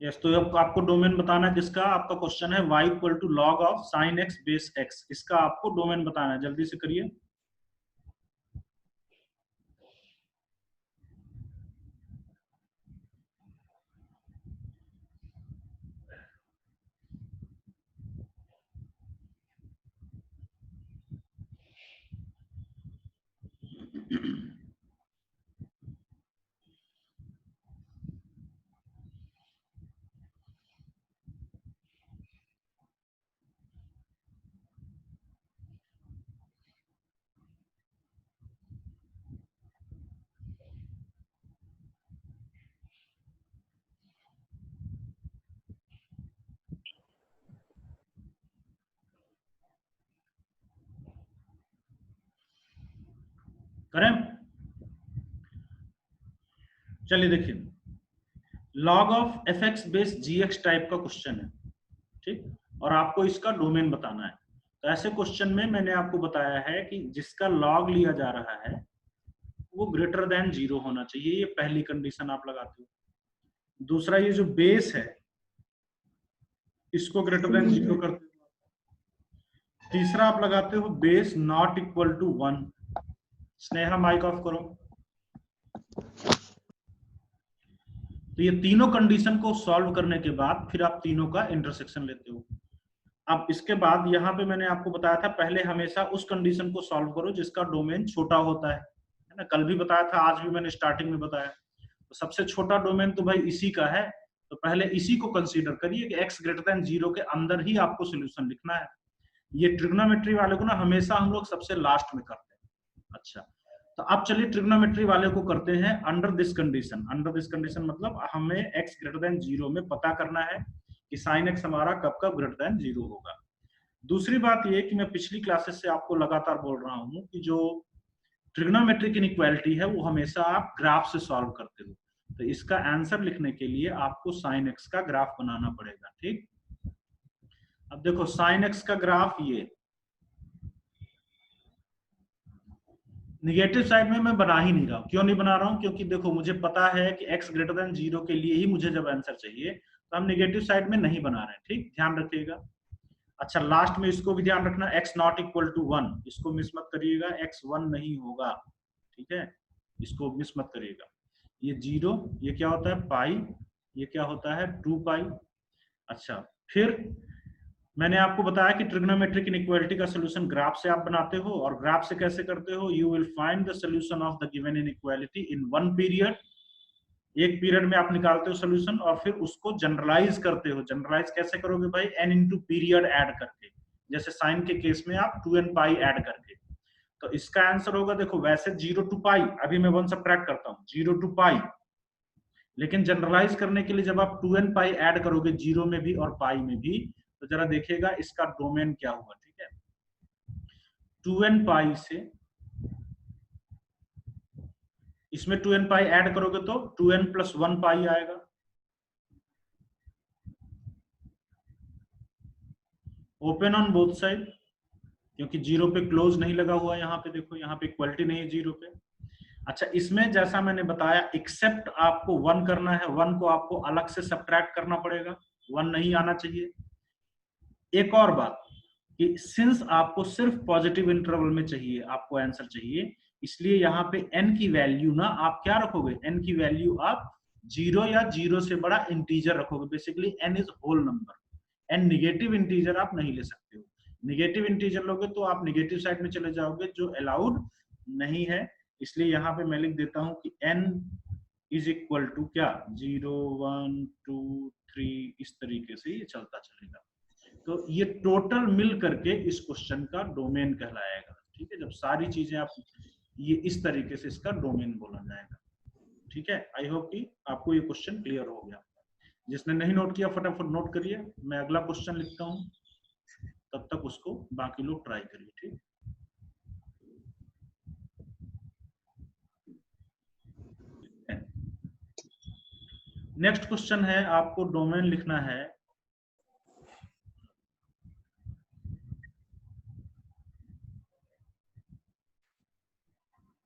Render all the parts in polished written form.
Yes, तो अब आपको डोमेन बताना है जिसका आपका क्वेश्चन है y equal to log of sine X base X, इसका आपको डोमेन बताना है, जल्दी से करिए। करें, चलिए देखिए, log of F X base G X type का क्वेश्चन है, ठीक, और आपको इसका डोमेन बताना है। तो ऐसे क्वेश्चन में मैंने आपको बताया है कि जिसका लॉग लिया जा रहा है वो ग्रेटर देन 0 होना चाहिए, ये पहली कंडीशन आप लगाते हो। दूसरा, ये जो बेस है इसको ग्रेटर देन 0 करते हो। तीसरा आप लगाते हो base not equal to 1। Sneha mike off करो। तो ये तीनों कंडीशन को सॉल्व करने के बाद फिर आप तीनों का इंटरसेक्शन लेते हो। अब इसके बाद यहाँ पे मैंने आपको बताया था पहले हमेशा उस कंडीशन को सॉल्व करो जिसका डोमेन छोटा होता है ना, कल भी बताया था, आज भी मैंने स्टार्टिंग में बताया। तो सबसे छोटा डोमेन तो भाई इसी का है, तो पहले इसी को कंसीडर करिए कि x ग्रेटर देन 0 के अंदर ही आपको सोल्यूशन लिखना है। ये ट्रिग्नोमेट्री वाले को ना हमेशा हम लोग सबसे लास्ट में करते हैं। अच्छा, तो अब चलिए ट्रिग्नोमेट्री वाले को करते हैं under this condition. Under this condition मतलब हमें x ग्रेटर देन 0 में पता करना है कि साइन x हमारा कब कब ग्रेटर देन 0 होगा। दूसरी बात ये कि मैं पिछली क्लासेस से आपको लगातार बोल रहा हूं कि जो ट्रिग्नोमेट्रिक इनइक्वालिटी है वो हमेशा आप ग्राफ से सॉल्व करते हो, तो इसका आंसर लिखने के लिए आपको साइन एक्स का ग्राफ बनाना पड़ेगा, ठीक। अब देखो साइन एक्स का ग्राफ ये निगेटिव साइड में मैं बना ही नहीं रहा हूं। क्यों नहीं बना रहा हूं? क्योंकि देखो मुझे पता है कि x ग्रेटर देन 0 के लिए ही मुझे जब आंसर चाहिए तो हम निगेटिव साइड में नहीं बना रहे हैं, ठीक, ध्यान रखिएगा। अच्छा, लास्ट में इसको भी ध्यान रखना, x नॉट इक्वल टू 1, इसको मिस मत करिएगा, x 1 नहीं होगा, ठीक है, इसको मिस मत करिएगा। ये 0, ये क्या होता है पाई, ये क्या होता है 2 पाई। अच्छा, फिर मैंने आपको बताया कि ट्रिग्नोमेट्रिक इनइक्वालिटी का सॉल्यूशन ग्राफ से आप बनाते हो, और ग्राफ से कैसे करते हो, you will find the solution of the given inequality in one period. एक पीरियड में आप निकालते हो सॉल्यूशन और फिर उसको जनरलाइज करते हो। जनरलाइज कैसे करोगे भाई, n इंटू पीरियड ऐड करके, जैसे साइन के केस में आप 2n पाई ऐड करके। तो इसका आंसर होगा, देखो वैसे 0 टू पाई, अभी मैं 1 सब्ट्रैक्ट करता हूँ 0 टू पाई, लेकिन जनरलाइज करने के लिए जब आप 2n पाई ऐड करोगे 0 में भी और पाई में भी, तो जरा देखिएगा इसका डोमेन क्या होगा, ठीक है। 2n पाई से इसमें 2n पाई ऐड करोगे तो 2n प्लस 1 पाई आएगा। ओपन ऑन बोथ साइड, क्योंकि 0 पे क्लोज नहीं लगा हुआ है, यहाँ पे देखो, यहाँ पे इक्वलिटी नहीं है 0 पे। अच्छा, इसमें जैसा मैंने बताया एक्सेप्ट आपको 1 करना है, 1 को आपको अलग से सब्ट्रैक्ट करना पड़ेगा, 1 नहीं आना चाहिए। एक और बात कि सिंस आपको सिर्फ पॉजिटिव इंटरवल में चाहिए, आपको आंसर चाहिए, इसलिए यहाँ पे n की वैल्यू ना आप क्या रखोगे, n की वैल्यू आप 0 या 0 से बड़ा इंटीजर रखोगे। Basically n is whole number, n negative integer आप नहीं ले सकते हो। निगेटिव इंटीजर लोगे तो आप निगेटिव साइड में चले जाओगे जो अलाउड नहीं है। इसलिए यहाँ पे मैं लिख देता हूँ कि n इज इक्वल टू क्या 0 1 2 3, इस तरीके से ये चलता चलेगा। तो ये टोटल मिल करके इस क्वेश्चन का डोमेन कहलाएगा, ठीक है। जब सारी चीजें आप ये इस तरीके से इसका डोमेन बोला जाएगा, ठीक है। आई होप कि आपको ये क्वेश्चन क्लियर हो गया। जिसने नहीं नोट किया फटाफट नोट करिए, मैं अगला क्वेश्चन लिखता हूं, तब तक उसको बाकी लोग ट्राई करिए, ठीक। नेक्स्ट क्वेश्चन है, आपको डोमेन लिखना है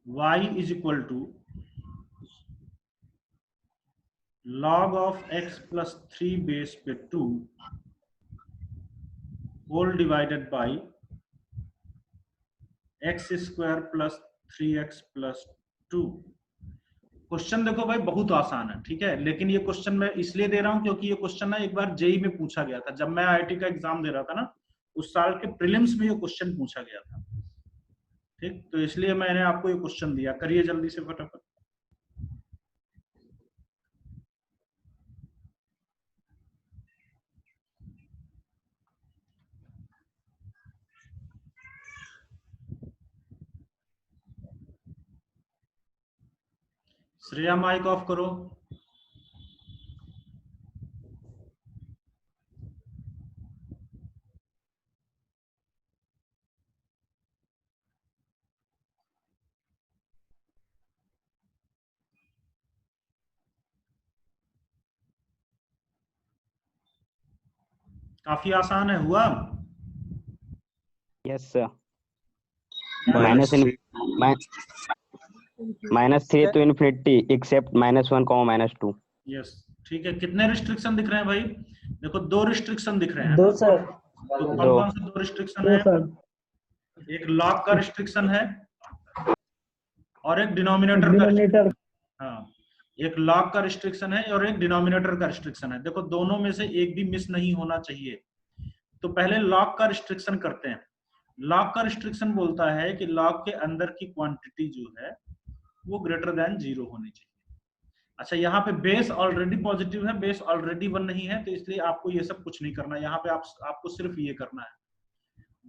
y is equal to log of x plus 3 base पे 2 whole divided by X square plus 3x plus 2। Question देखो भाई बहुत आसान है, ठीक है, लेकिन ये क्वेश्चन मैं इसलिए दे रहा हूं क्योंकि ये क्वेश्चन ना एक बार जेई में पूछा गया था। जब मैं आईआईटी का एग्जाम दे रहा था ना, उस साल के प्रीलिम्स में ये क्वेश्चन पूछा गया था। ठीक, तो इसलिए मैंने आपको ये क्वेश्चन दिया। करिए जल्दी से फटाफट। श्रेया माइक ऑफ करो। काफी आसान है, हुआ? Yes sir. Minus minus 3 to infinity except -1, -2। Yes, ठीक है। कितने रिस्ट्रिक्शन दिख रहे हैं भाई? देखो 2 रिस्ट्रिक्शन दिख रहे हैं। 2 सर। तो कौन कौन से 2 रिस्ट्रिक्शन है? एक लॉग का रिस्ट्रिक्शन है और एक डिनोमिनेटर का। हाँ, एक लॉग का रिस्ट्रिक्शन है और एक डिनोमिनेटर का रिस्ट्रिक्शन है। देखो दोनों में से एक भी मिस नहीं होना चाहिए। तो पहले लॉग का रिस्ट्रिक्शन करते हैं। लॉग का रिस्ट्रिक्शन बोलता है कि लॉग के अंदर की क्वांटिटी जो है वो ग्रेटर देन 0 होनी चाहिए। अच्छा, यहाँ पे बेस ऑलरेडी पॉजिटिव है, बेस ऑलरेडी 1 नहीं है, तो इसलिए आपको ये सब कुछ नहीं करना। यहाँ पे आपको सिर्फ ये करना है।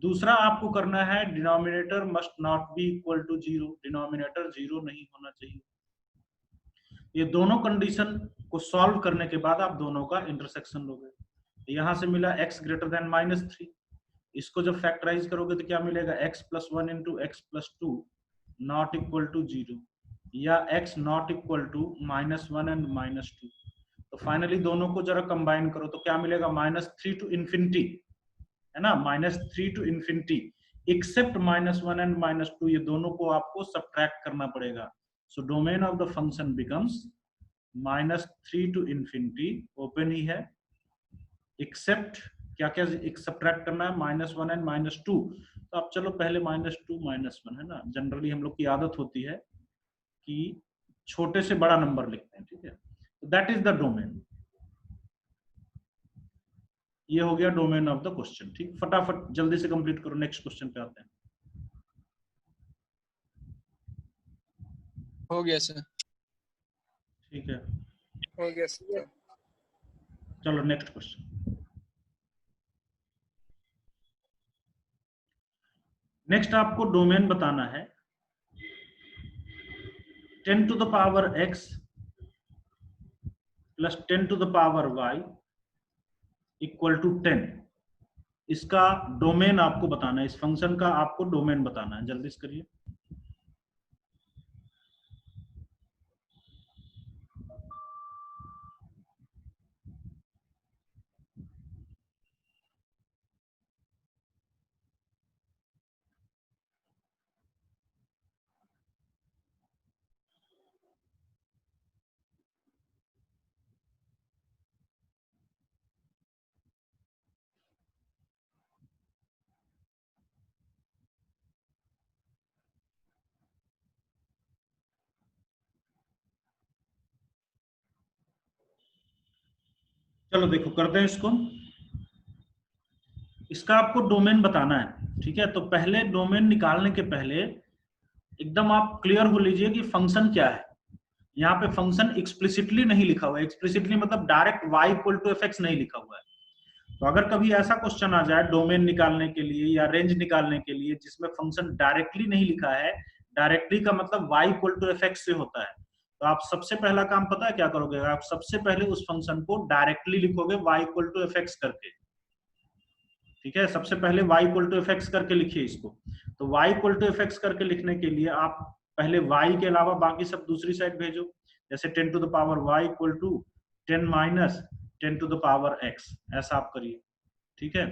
दूसरा आपको करना है denominator must not be equal to 0। Denominator 0 नहीं होना चाहिए। ये दोनों कंडीशन को सॉल्व करने के बाद आप दोनों का इंटरसेक्शन लोगे। यहां से मिला x ग्रेटर देन -3। इसको जब फैक्टराइज करोगे तो क्या मिलेगा? x plus 1 into X plus 2 not equal to 0, या x not equal to -1 and -2। तो फाइनली दोनों को जरा कंबाइन करो तो क्या मिलेगा? -3 टू इन्फिनिटी, है ना, -3 टू इन्फिनिटी एक्सेप्ट -1 एंड -2, ये दोनों को आपको सब्ट्रैक्ट करना पड़ेगा। So domain of the function becomes -3 to infinity, open ही है, एक्सेप्ट क्या क्या सब्ट्रैक्ट करना है? -1 एंड -2। तो आप चलो पहले -2 -1, है ना, जनरली हम लोग की आदत होती है कि छोटे से बड़ा नंबर लिखते हैं, ठीक है। That is the domain. ये हो गया डोमेन ऑफ द क्वेश्चन। ठीक, फटाफट जल्दी से कंप्लीट करो, नेक्स्ट क्वेश्चन पे आते हैं। हो गया सर। ठीक है, हो गया सर। चलो नेक्स्ट क्वेश्चन। नेक्स्ट आपको डोमेन बताना है 10 to the power x plus 10 to the power y equal to 10। इसका डोमेन आपको बताना है, इस फंक्शन का आपको डोमेन बताना है। जल्दी से करिए। चलो देखो करते हैं इसको। इसका आपको डोमेन बताना है, ठीक है। तो पहले डोमेन निकालने के पहले एकदम आप क्लियर हो लीजिए कि फंक्शन क्या है। यहाँ पे फंक्शन एक्सप्लिसिटली नहीं लिखा हुआ है। एक्सप्लिसिटली मतलब direct y equal to fx नहीं लिखा हुआ है। तो अगर कभी ऐसा क्वेश्चन आ जाए डोमेन निकालने के लिए या रेंज निकालने के लिए जिसमें फंक्शन डायरेक्टली नहीं लिखा है, डायरेक्टली का मतलब y इक्वल टू fx से होता है, तो आप सबसे पहला काम पता है क्या करोगे? आप सबसे पहले उस फंक्शन को डायरेक्टली लिखोगे y इक्वल टू fx करके, ठीक है। सबसे पहले y इक्वल टू fx करके लिखिए इसको। तो y इक्वल टू fx करके लिखने के लिए आप पहले y के अलावा बाकी सब दूसरी साइड भेजो। जैसे 10 to the power y equal to 10 minus 10 to the power x, ऐसा आप करिए, ठीक है।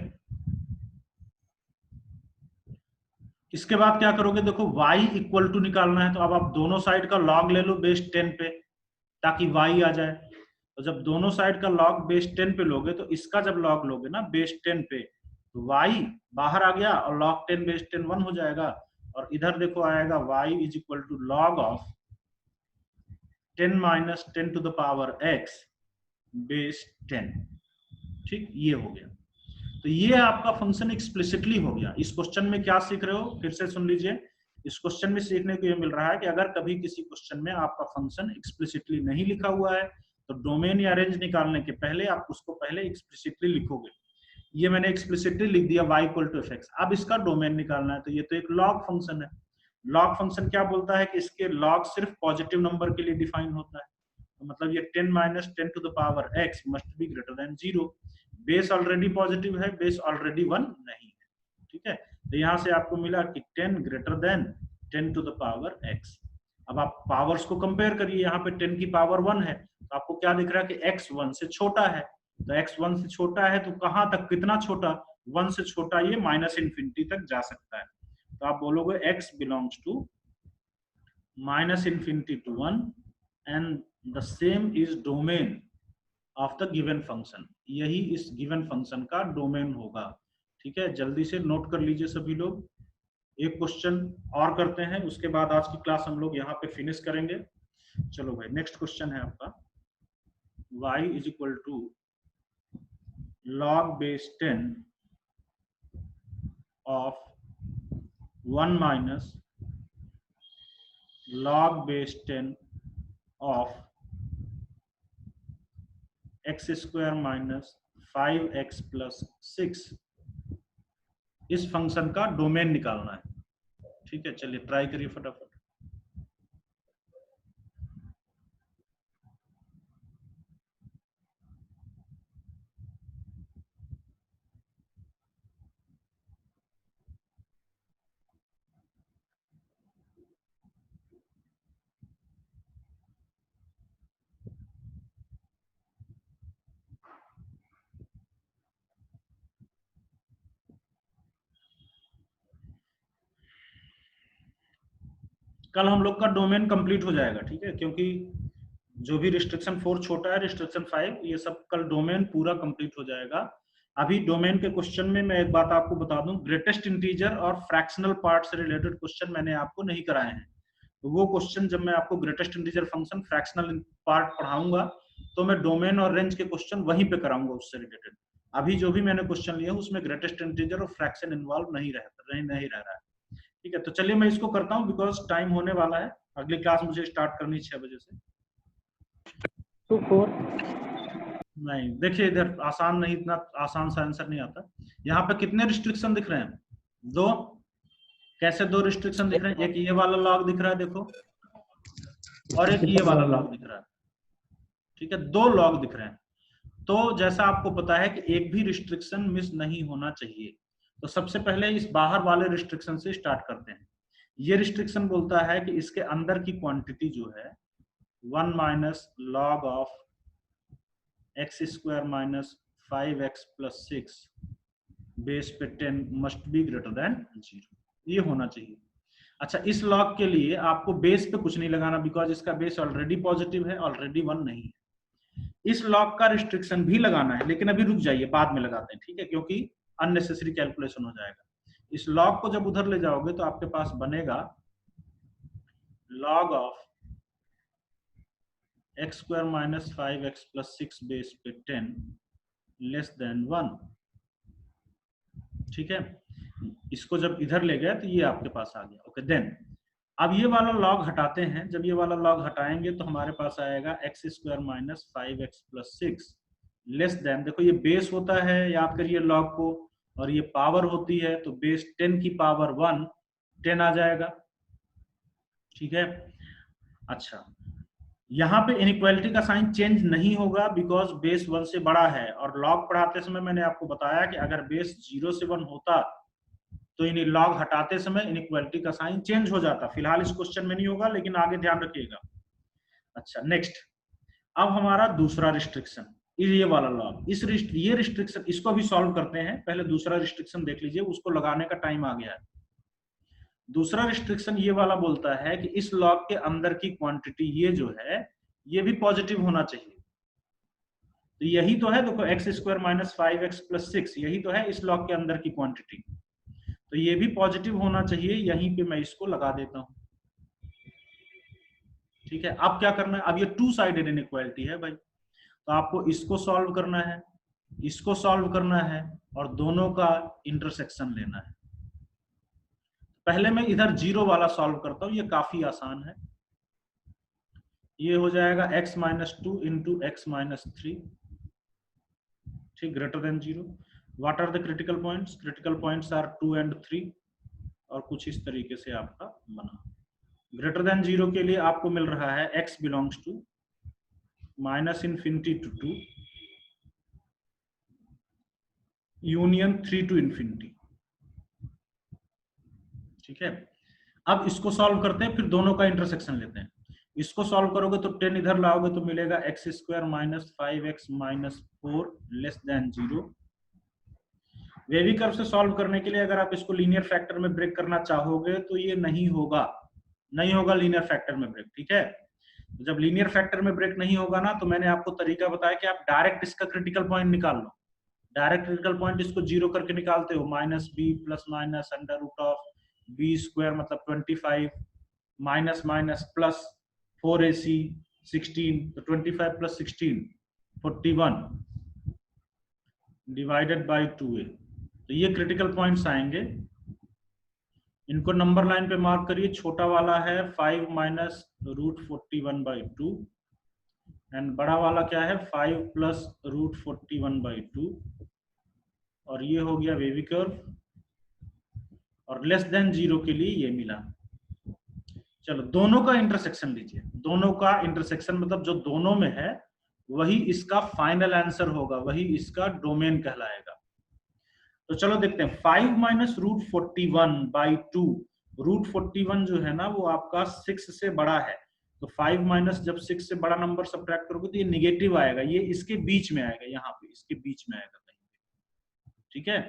इसके बाद क्या करोगे? देखो y इक्वल टू निकालना है, तो अब आप दोनों साइड का लॉग ले लो बेस 10 पे ताकि y आ जाए। तो जब दोनों साइड का log बेस 10 पे लोगे तो इसका जब log लोगे ना बेस 10 पे तो y बाहर आ गया और log 10 बेस 10 1 हो जाएगा, और इधर देखो आएगा y is equal to log of 10 minus 10 to the power x base 10। ठीक, ये हो गया। तो ये आपका फंक्शन एक्सप्लिसिटली हो गया। इस क्वेश्चन में क्या सीख रहे हो, फिर से सुन लीजिए। इस क्वेश्चन में सीखने को ये मिल रहा है कि अगर कभी किसी क्वेश्चन में आपका फंक्शन एक्सप्लिसिटली नहीं लिखा हुआ है तो डोमेन या रेंज निकालने के पहले आप उसको पहले एक्सप्लिसिटली लिखोगे। ये मैंने एक्सप्लिसिटली लिख दिया y इक्वल टू fx। अब इसका डोमेन निकालना है, तो ये तो एक लॉग फंक्शन है। लॉग फंक्शन क्या बोलता है कि इसके लॉग सिर्फ पॉजिटिव नंबर के लिए डिफाइन होता है, तो मतलब ये 10 minus 10 to the power x must be greater than 0। Base already positive है, बेस ऑलरेडी 1 नहीं है। ठीक है, तो यहां से आपको मिला कि 10 greater than 10 to the power x। अब आप पावर्स को कंपेयर करिए, यहाँ पे 10 की पावर 1 है, तो आपको क्या दिख रहा है कि x 1 से छोटा है। तो x 1 से छोटा है तो कहां तक, कितना छोटा, 1 से छोटा, ये माइनस इन्फिनिटी तक जा सकता है। तो आप बोलोगे x belongs to minus infinity to 1 and the same is domain of the given function. यही इस गिवन फंक्शन का डोमेन होगा। ठीक है, जल्दी से नोट कर लीजिए सभी लोग। एक क्वेश्चन और करते हैं, उसके बाद आज की क्लास हम लोग यहाँ पे फिनिश करेंगे। चलो भाई, नेक्स्ट क्वेश्चन है आपका y is equal to log base 10 of 1 minus log base 10 of x square minus 5x plus 6। इस फंक्शन का डोमेन निकालना है। ठीक है, चलिए ट्राई करिए फटाफट। कल हम लोग का डोमेन कंप्लीट हो जाएगा। ठीक है, क्योंकि जो भी रिस्ट्रिक्शन 4 छोटा है, रिस्ट्रिक्शन 5, ये सब कल डोमेन पूरा कंप्लीट हो जाएगा। अभी डोमेन के क्वेश्चन में मैं एक बात आपको बता दूं, ग्रेटेस्ट इंटीजर और फ्रैक्शनल पार्ट से रिलेटेड क्वेश्चन मैंने आपको नहीं कराए हैं। तो वो क्वेश्चन जब मैं आपको greatest integer function fractional part पढ़ाऊंगा तो मैं डोमेन और रेंज के क्वेश्चन वहीं पे कराऊंगा उससे रिलेटेड। अभी जो भी मैंने क्वेश्चन लिया उसमें ग्रेटेस्ट इंटीजर और फ्रैक्शन इन्वॉल्व नहीं रह रहा है। ठीक है, तो चलिए मैं इसको करता हूँ बिकॉज टाइम होने वाला है। अगली क्लास मुझे स्टार्ट करनी 6 बजे से। 2 4 नहीं, देखिए इधर आसान नहीं, इतना आसान सा आंसर नहीं आता। यहाँ पे कितने रिस्ट्रिक्शन दिख रहे हैं, 2। कैसे 2 रिस्ट्रिक्शन दिख रहे हैं, एक ये वाला लॉग दिख रहा है देखो, और एक ये वाला लॉग दिख रहा है। ठीक है, 2 लॉग दिख रहे हैं। तो जैसा आपको पता है कि एक भी रिस्ट्रिक्शन मिस नहीं होना चाहिए, तो सबसे पहले इस बाहर वाले रिस्ट्रिक्शन से स्टार्ट करते हैं। ये रिस्ट्रिक्शन बोलता है कि इसके अंदर की क्वांटिटी जो है 1 minus log of x square minus 5x plus 6 base पे 10 मस्ट बी ग्रेटर देन 0। ये होना चाहिए। अच्छा, इस लॉग के लिए आपको बेस पे कुछ नहीं लगाना बिकॉज इसका बेस ऑलरेडी पॉजिटिव है, ऑलरेडी 1 नहीं है। इस लॉग का रिस्ट्रिक्शन भी लगाना है, लेकिन अभी रुक जाइए, बाद में लगाते हैं। ठीक है, क्योंकि अननेसेसरी कैलकुलेशन हो जाएगा। इस लॉग को जब उधर ले जाओगे तो आपके पास बनेगा log of x square minus 5x plus 6 base पे 10 लेस देन 1। ठीक है, इसको जब इधर ले गए तो ये आपके पास आ गया। ओके, देन अब ये वाला लॉग हटाते हैं। जब ये वाला लॉग हटाएंगे तो हमारे पास आएगा x square minus 5x plus 6 less than, देखो ये बेस होता है, याद करिए लॉग को, और ये पावर होती है, तो बेस 10 की पावर 1 10 आ जाएगा। ठीक है, अच्छा यहाँ पे इनइक्वालिटी का साइन चेंज नहीं होगा बिकॉज बेस 1 से बड़ा है, और लॉग पढ़ाते समय मैंने आपको बताया कि अगर बेस 0 से 1 होता तो इन लॉग हटाते समय इनइक्वालिटी का साइन चेंज हो जाता। फिलहाल इस क्वेश्चन में नहीं होगा, लेकिन आगे ध्यान रखिएगा। अच्छा, नेक्स्ट, अब हमारा दूसरा रिस्ट्रिक्शन, ये वाला लॉग, ये रिस्ट्रिक्शन, इसको भी सॉल्व करते हैं। पहले दूसरा रिस्ट्रिक्शन देख लीजिए, उसको लगाने का टाइम आ गया है। दूसरा रिस्ट्रिक्शन ये वाला बोलता है कि इस लॉग के अंदर की क्वांटिटी ये जो है ये भी पॉजिटिव होना चाहिए। तो यही तो है, देखो x square minus 5x plus 6, यही तो है इस लॉग के अंदर की क्वांटिटी। तो ये भी पॉजिटिव होना चाहिए, यहीं पे मैं इसको लगा देता हूं। ठीक है, अब क्या करना है, अब ये टू साइडेड इनइक्वालिटी है भाई, तो आपको इसको सॉल्व करना है, इसको सॉल्व करना है, और दोनों का इंटरसेक्शन लेना है। पहले मैं इधर जीरो वाला सॉल्व करता हूं, ये काफी आसान है। ये हो जाएगा x minus 2 into X minus 3, ठीक, greater than zero. What are the critical points? Critical points are 2 and 3, और कुछ इस तरीके से आपका बना। ग्रेटर देन जीरो के लिए आपको मिल रहा है x belongs to minus infinity to 2 union 3 to infinity. ठीक है, अब इसको सॉल्व करते हैं, फिर दोनों का इंटरसेक्शन लेते हैं। इसको सॉल्व करोगे तो 10 इधर लाओगे तो मिलेगा x square minus 5x minus 4 less than zero. Wavy curve से सॉल्व करने के लिए अगर आप इसको लीनियर फैक्टर में ब्रेक करना चाहोगे तो ये नहीं होगा, नहीं होगा लीनियर फैक्टर में ब्रेक। ठीक है, जब लीनियर फैक्टर में ब्रेक नहीं होगा ना, तो मैंने आपको तरीका बताया कि आप डायरेक्ट इसका क्रिटिकल पॉइंट निकाल लो। डायरेक्ट क्रिटिकल पॉइंट इसको जीरो करके निकालते हो, minus B plus minus under root of B square मतलब 25 माइनस माइनस प्लस 4ac 16, तो 25 प्लस 16 41 डिवाइडेड बाई 2a। तो ये क्रिटिकल पॉइंट्स आएंगे, इनको नंबर लाइन पे मार्क करिए। छोटा वाला है 5 माइनस रूट 41 बाई 2 एंड बड़ा वाला क्या है 5 प्लस रूट 41 बाई 2, और ये हो गया वेवी कर्व, और लेस देन जीरो के लिए ये मिला। चलो दोनों का इंटरसेक्शन लीजिए, दोनों का इंटरसेक्शन मतलब जो दोनों में है वही इसका फाइनल आंसर होगा, वही इसका डोमेन कहलाएगा। तो चलो देखते हैं, 5 माइनस रूट 41 बाई 2, रूट 41 जो है ना वो आपका 6 से बड़ा है, तो 5 माइनस जब 6 से बड़ा नंबर सब्ट्रैक्ट करोगे तो ये निगेटिव आएगा, ये इसके बीच में आएगा, यहाँ पे इसके बीच में आएगा कहीं। ठीक है,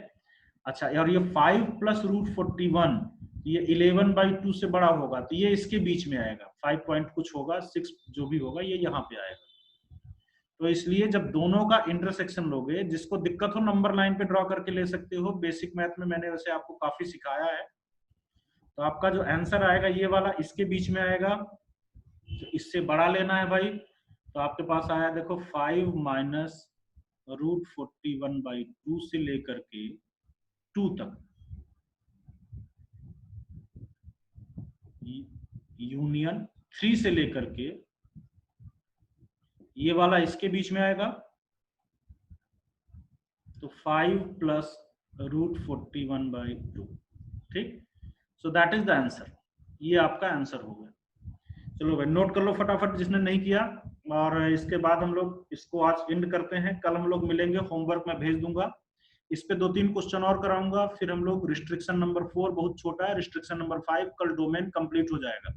अच्छा, और ये 5 प्लस रूट 41 ये 11 बाई 2 से बड़ा होगा, तो ये इसके बीच में आएगा, 5 पॉइंट कुछ होगा, 6 जो भी होगा ये यहाँ पे आएगा। तो इसलिए जब दोनों का इंटरसेक्शन लोगे, जिसको दिक्कत हो नंबर लाइन पे ड्रॉ करके ले सकते हो, बेसिक मैथ में मैंने वैसे आपको काफी सिखाया है। तो आपका जो आंसर आएगा ये वाला इसके बीच में आएगा, तो इससे बड़ा लेना है भाई। तो आपके पास आया देखो 5 माइनस रूट 41 बाई 2 से लेकर के 2 तक, यूनियन 3 से लेकर के ये वाला इसके बीच में आएगा, तो 5 प्लस रूट 41 बाई 2। ठीक, so that is the answer, ये आपका आंसर हो गया। चलो भाई नोट कर लो फटाफट जिसने नहीं किया, और इसके बाद हम लोग इसको आज एंड करते हैं। कल हम लोग मिलेंगे, होमवर्क मैं भेज दूंगा, इस पे 2-3 क्वेश्चन और कराऊंगा, फिर हम लोग रिस्ट्रिक्शन नंबर 4 बहुत छोटा है, रिस्ट्रिक्शन नंबर 5 कल डोमेन कंप्लीट हो जाएगा।